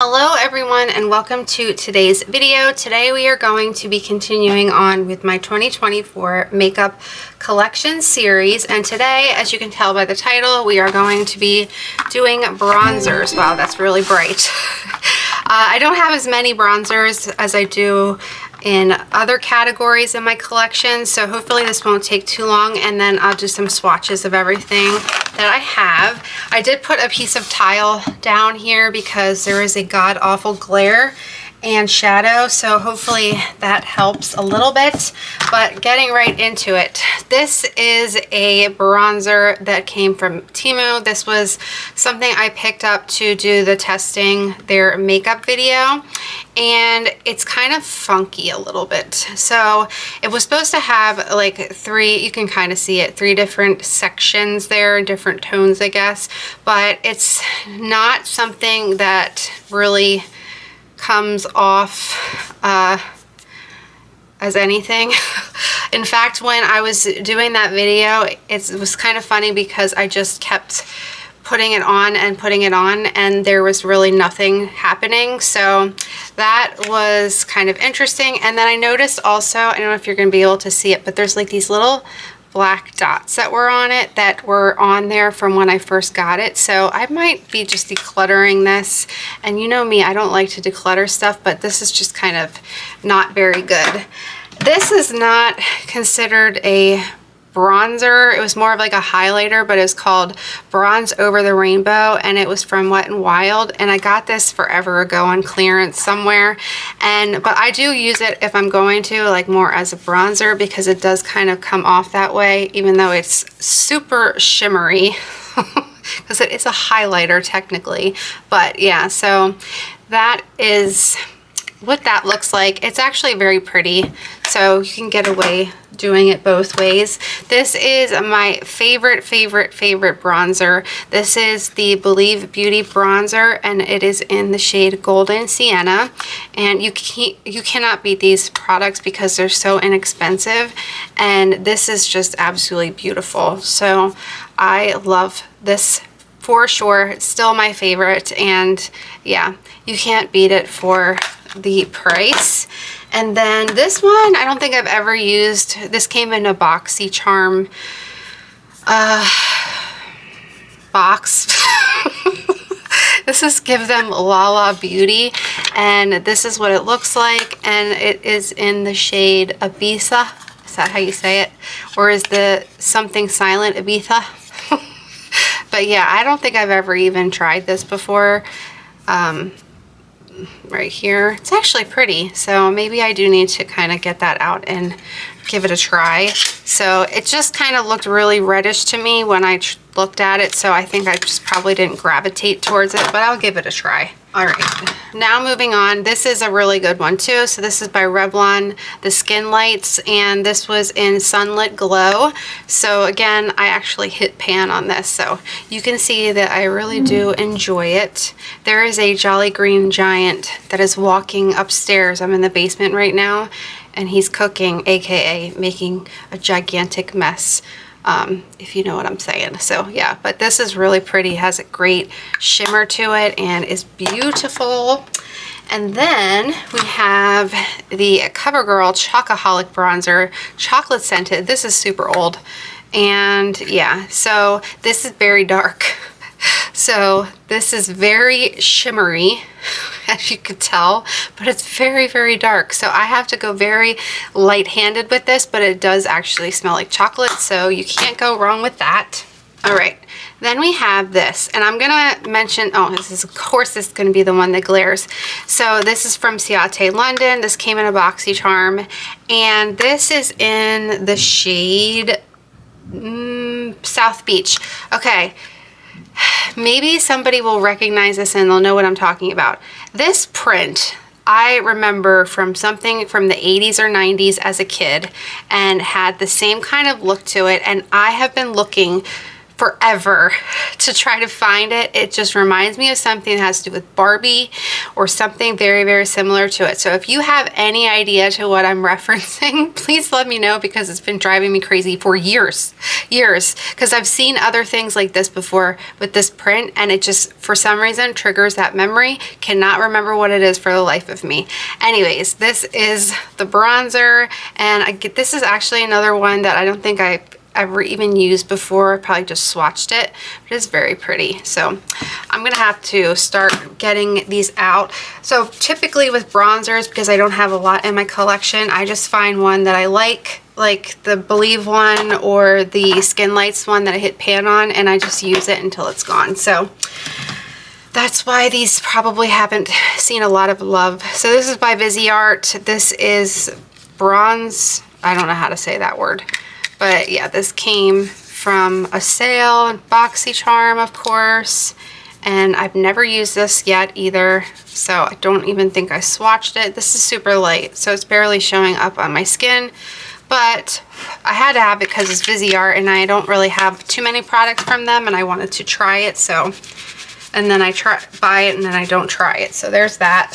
Hello everyone and welcome to today's video. Today we are going to be continuing on with my 2024 makeup collection series, and today, as you can tell by the title, we are going to be doing bronzers. Wow, that's really bright. I don't have as many bronzers as I do in other categories in my collection, so hopefully this won't take too long, and then I'll do some swatches of everything that I have. I did put a piece of tile down here because there is a god-awful glare and shadow, so hopefully that helps a little bit. But getting right into it, this is a bronzer that came from Temu. This was something I picked up to do the testing their makeup video, and it's kind of funky a little bit. So it was supposed to have like three, you can kind of see it, three different sections there, different tones I guess, but it's not something that really comes off as anything. In fact, when I was doing that video, it was kind of funny because I just kept putting it on and there was really nothing happening. So that was kind of interesting. And then I noticed also, I don't know if you're going to be able to see it, but there's like these little black dots that were on it that were on there from when I first got it. So I might be just decluttering this, and you know me, I don't like to declutter stuff, but this is just kind of not very good. This is not considered a bronzer. It was more of like a highlighter, but it was called Bronze Over the Rainbow, and it was from Wet n Wild, and I got this forever ago on clearance somewhere. But I do use it if I'm going to, like, more as a bronzer, because it does kind of come off that way, even though it's super shimmery because it is a highlighter technically. But yeah, so that is what that looks like. It's actually very pretty, so you can get away doing it both ways. This is my favorite bronzer. This is the Believe Beauty bronzer, and it is in the shade Golden Sienna, and you cannot beat these products because they're so inexpensive, and this is just absolutely beautiful. So I love this for sure. It's still my favorite, and yeah, you can't beat it for the price. And then this one, I don't think I've ever used. This came in a BoxyCharm box. This is Give Them Lala Beauty, and this is what it looks like, and it is in the shade Ibiza. Is that how you say it? Or is the something silent Ibiza? But yeah, I don't think I've ever even tried this before. Right here, it's actually pretty, so maybe I do need to kind of get that out and give it a try. So it just kind of looked really reddish to me when I looked at it, so I think I just probably didn't gravitate towards it, but I'll give it a try. All right, now moving on. This is a really good one too. So this is by Revlon, the Skin Lights, and this was in Sunlit Glow. So again, I actually hit pan on this, so you can see that I really do enjoy it. There is a Jolly Green Giant that is walking upstairs. I'm in the basement right now, and he's cooking, aka making a gigantic mess. If you know what I'm saying. So yeah, but this is really pretty, has a great shimmer to it, and is beautiful. And then we have the CoverGirl Chocoholic Bronzer, chocolate scented. This is super old, and yeah, so this is very dark. So this is very shimmery, as you could tell, but it's very dark. So I have to go very light-handed with this, but it does actually smell like chocolate, so you can't go wrong with that. All right, then we have this, and I'm gonna mention, oh, this is, of course, this is gonna be the one that glares. So this is from Ciate London. This came in a BoxyCharm, and this is in the shade South Beach. Okay. Maybe somebody will recognize this and they'll know what I'm talking about. This print I remember from something from the 80s or 90s as a kid, and had the same kind of look to it, and I have been looking forever to try to find it. It just reminds me of something that has to do with Barbie or something very, very similar to it. So if you have any idea to what I'm referencing, please let me know, because it's been driving me crazy for years, because I've seen other things like this before with this print, and it just, for some reason, triggers that memory. Cannot remember what it is for the life of me. Anyways, this is the bronzer, and this is actually another one that I don't think I ever even used before. I probably just swatched it, but it's very pretty. So I'm gonna have to start getting these out. So typically with bronzers, because I don't have a lot in my collection, I just find one that I like the Believe one or the Skin Lights one that I hit pan on, and I just use it until it's gone. So that's why these probably haven't seen a lot of love. So this is by Viseart. This is bronze, I don't know how to say that word. But yeah, this came from a sale, and BoxyCharm, of course, and I've never used this yet either, so I don't even think I swatched it. This is super light, so it's barely showing up on my skin, but I had to have it because it's Viseart, and I don't really have too many products from them, and I wanted to try it, so, and then I buy it, and then I don't try it, so there's that.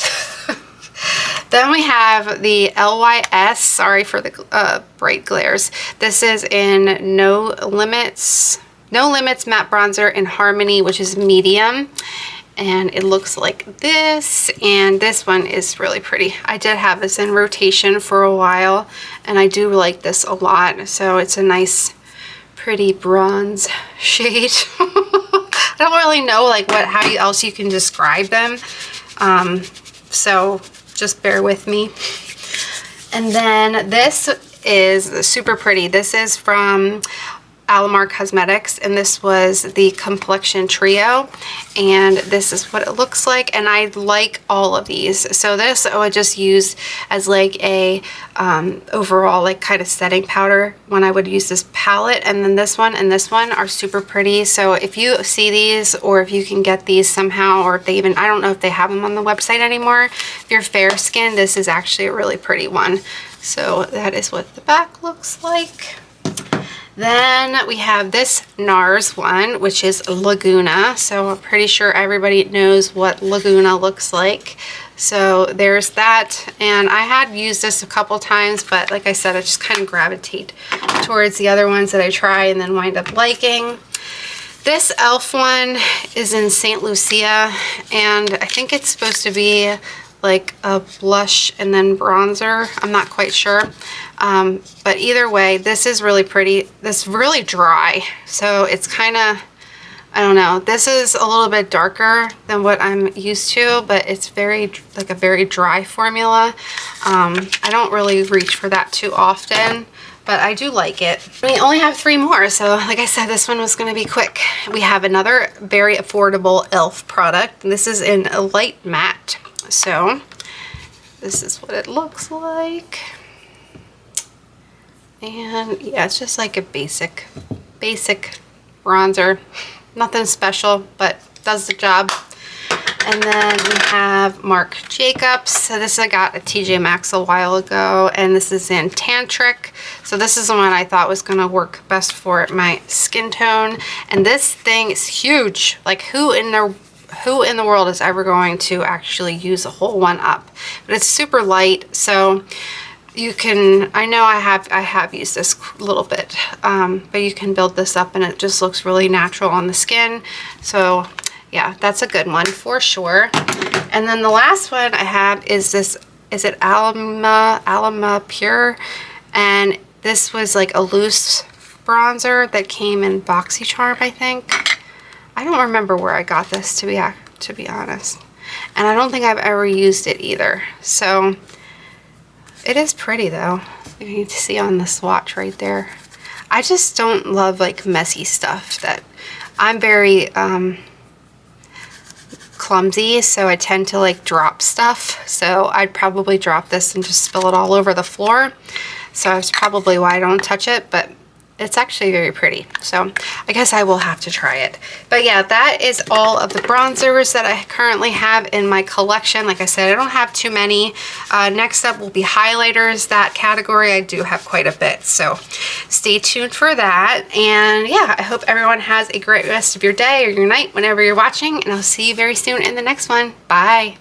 Then we have the LYS, sorry for the bright glares. This is in No Limits Matte Bronzer in Harmony, which is medium. And it looks like this, and this one is really pretty. I did have this in rotation for a while, and I do like this a lot. So it's a nice, pretty bronze shade. I don't really know like how else you can describe them. So just bear with me. And then this is super pretty. This is from Alamar Cosmetics, and this was the Complexion Trio, and this is what it looks like, and I like all of these. So this I would just use as like a overall like kind of setting powder when I would use this palette, and then this one and this one are super pretty. So if you see these, or if you can get these somehow, or if they even, I don't know if they have them on the website anymore, if you're fair skinned, this is actually a really pretty one. So that is what the back looks like. Then we have this NARS one, which is Laguna. So I'm pretty sure everybody knows what Laguna looks like. So there's that. And I had used this a couple times, but like I said, I just kind of gravitate towards the other ones that I try and then wind up liking. This e.l.f. one is in St. Lucia, and I think it's supposed to be like a blush and then bronzer. I'm not quite sure. But either way, this is really pretty. This is really dry. So it's kind of, I don't know. This is a little bit darker than what I'm used to, but it's very, like a very dry formula. I don't really reach for that too often, but I do like it. We only have 3 more, so like I said, this one was going to be quick. We have another very affordable e.l.f. product. This is in a light matte. So this is what it looks like. And yeah, it's just like a basic bronzer. Nothing special, but does the job. And then we have Marc Jacobs. So this I got at TJ Maxx a while ago, and this is in Tantric. So this is the one I thought was gonna work best for my skin tone. And this thing is huge. Like who in the world is ever going to actually use a whole one up? But it's super light, so you can, I know I have used this a little bit, but you can build this up and it just looks really natural on the skin. So yeah, that's a good one for sure. And then the last one I have is this, is it Alma Pure? And this was like a loose bronzer that came in BoxyCharm, I think. I don't remember where I got this, to be honest. And I don't think I've ever used it either. So it is pretty though. You can see on the swatch right there. I just don't love like messy stuff. That I'm very clumsy, so I tend to like drop stuff. So I'd probably drop this and just spill it all over the floor. So that's probably why I don't touch it, but it's actually very pretty. So I guess I will have to try it. But yeah, that is all of the bronzers that I currently have in my collection. Like I said, I don't have too many. Next up will be highlighters. That category I do have quite a bit. So stay tuned for that. And yeah, I hope everyone has a great rest of your day or your night whenever you're watching. And I'll see you very soon in the next one. Bye.